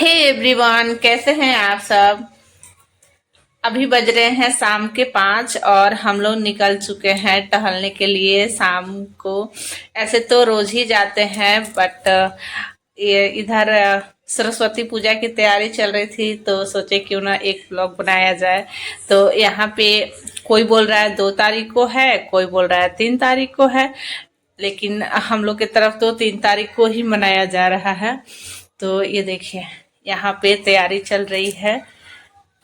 Hey everyone, कैसे हैं आप सब। अभी बज रहे हैं शाम के 5 और हम लोग निकल चुके हैं टहलने के लिए शाम को। ऐसे तो रोज ही जाते हैं बट ये इधर सरस्वती पूजा की तैयारी चल रही थी तो सोचे क्यों ना एक व्लॉग बनाया जाए। तो यहाँ पे कोई बोल रहा है 2 तारीख को है, कोई बोल रहा है 3 तारीख को है, लेकिन हम लोग की तरफ तो 3 तारीख को ही मनाया जा रहा है। तो ये देखिए यहाँ पे तैयारी चल रही है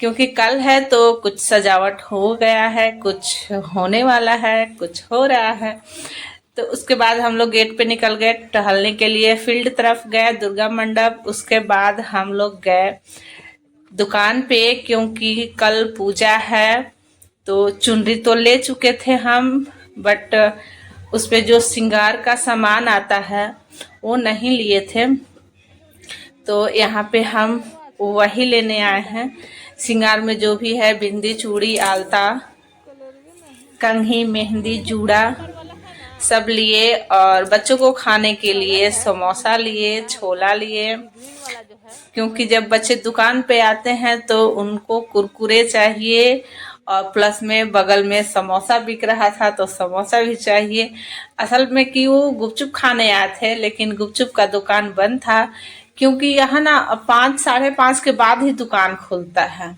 क्योंकि कल है तो कुछ सजावट हो गया है, कुछ होने वाला है, कुछ हो रहा है। तो उसके बाद हम लोग गेट पे निकल गए टहलने के लिए, फील्ड तरफ गए दुर्गा मंडप। उसके बाद हम लोग गए दुकान पे क्योंकि कल पूजा है। तो चुनरी तो ले चुके थे हम बट उस पे जो श्रृंगार का सामान आता है वो नहीं लिए थे, तो यहाँ पे हम वही लेने आए हैं। श्रृंगार में जो भी है बिंदी, चूड़ी, आलता, कंघी, मेहंदी, जूड़ा सब लिए। और बच्चों को खाने के लिए समोसा लिए, छोला लिए, क्योंकि जब बच्चे दुकान पे आते हैं तो उनको कुरकुरे चाहिए और प्लस में बगल में समोसा बिक रहा था तो समोसा भी चाहिए। असल में कि वो गुपचुप खाने आए थे लेकिन गुपचुप का दुकान बंद था क्योंकि यहाँ ना 5 साढ़े 5 के बाद ही दुकान खुलता है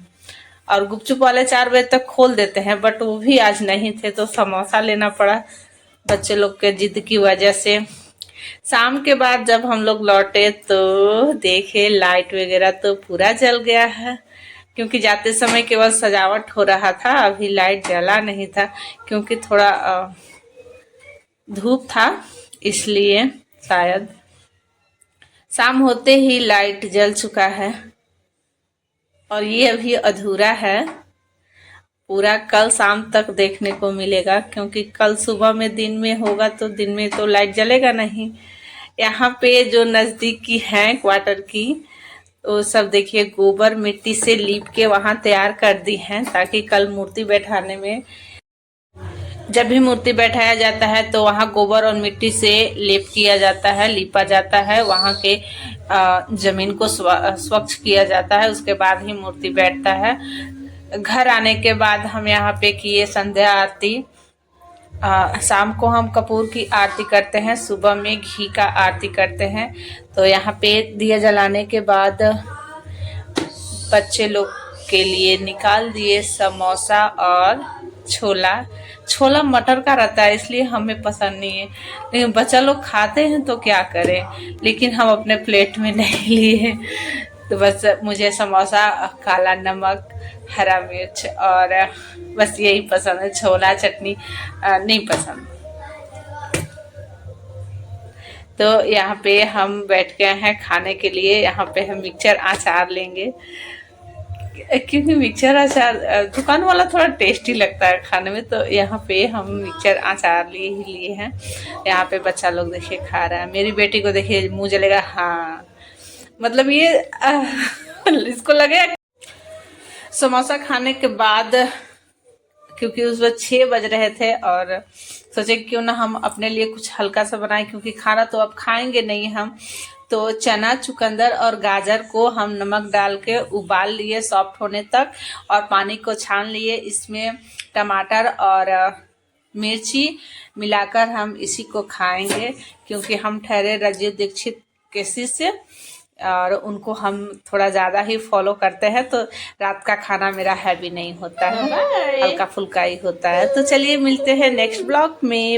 और गुपचुप वाले 4 बजे तक खोल देते हैं, बट वो भी आज नहीं थे तो समोसा लेना पड़ा बच्चे लोग के जिद की वजह से। शाम के बाद जब हम लोग लौटे तो देखे लाइट वगैरह तो पूरा जल गया है क्योंकि जाते समय केवल सजावट हो रहा था, अभी लाइट जला नहीं था क्योंकि थोड़ा धूप था इसलिए शायद। शाम होते ही लाइट जल चुका है और ये अभी अधूरा है, पूरा कल शाम तक देखने को मिलेगा क्योंकि कल सुबह में दिन में होगा तो दिन में तो लाइट जलेगा नहीं। यहाँ पे जो नज़दीकी है क्वार्टर की वो सब देखिए गोबर मिट्टी से लीप के वहाँ तैयार कर दी हैं ताकि कल मूर्ति बैठाने में, जब भी मूर्ति बैठाया जाता है तो वहाँ गोबर और मिट्टी से लेप किया जाता है, लीपा जाता है, वहाँ के जमीन को स्वच्छ किया जाता है, उसके बाद ही मूर्ति बैठता है। घर आने के बाद हम यहाँ पे किए संध्या आरती। शाम को हम कपूर की आरती करते हैं, सुबह में घी का आरती करते हैं। तो यहाँ पे दिया जलाने के बाद बच्चे लोग के लिए निकाल दिए समोसा और छोला। छोला मटर का रहता है इसलिए हमें पसंद नहीं है, लेकिन बच्चा लोग खाते हैं तो क्या करें, लेकिन हम अपने प्लेट में नहीं लिए। तो बस मुझे समोसा, काला नमक, हरा मिर्च और बस यही पसंद है, छोला चटनी नहीं पसंद। तो यहाँ पे हम बैठ गए हैं खाने के लिए। यहाँ पे हम मिक्सचर अचार लेंगे क्योंकि मिक्सचर अचार दुकान वाला थोड़ा टेस्टी लगता है खाने में, तो यहाँ पे हम मिक्सचर अचार लिए हैं। यहाँ पे बच्चा लोग देखिए खा रहा है, मेरी बेटी को देखिए मुंह जलेगा, हाँ मतलब ये इसको लगे। समोसा खाने के बाद क्योंकि उस वक्त 6 बज रहे थे और सोचे क्यों ना हम अपने लिए कुछ हल्का सा बनाएं क्योंकि खाना तो अब खाएंगे नहीं हम। तो चना, चुकंदर और गाजर को हम नमक डाल के उबाल लिए सॉफ्ट होने तक और पानी को छान लिए। इसमें टमाटर और मिर्ची मिलाकर हम इसी को खाएंगे क्योंकि हम ठहरे राजीव दीक्षित के शिष्य और उनको हम थोड़ा ज़्यादा ही फॉलो करते हैं, तो रात का खाना मेरा हैवी नहीं होता है, हल्का फुल्का ही होता है। तो चलिए मिलते हैं नेक्स्ट ब्लॉग में।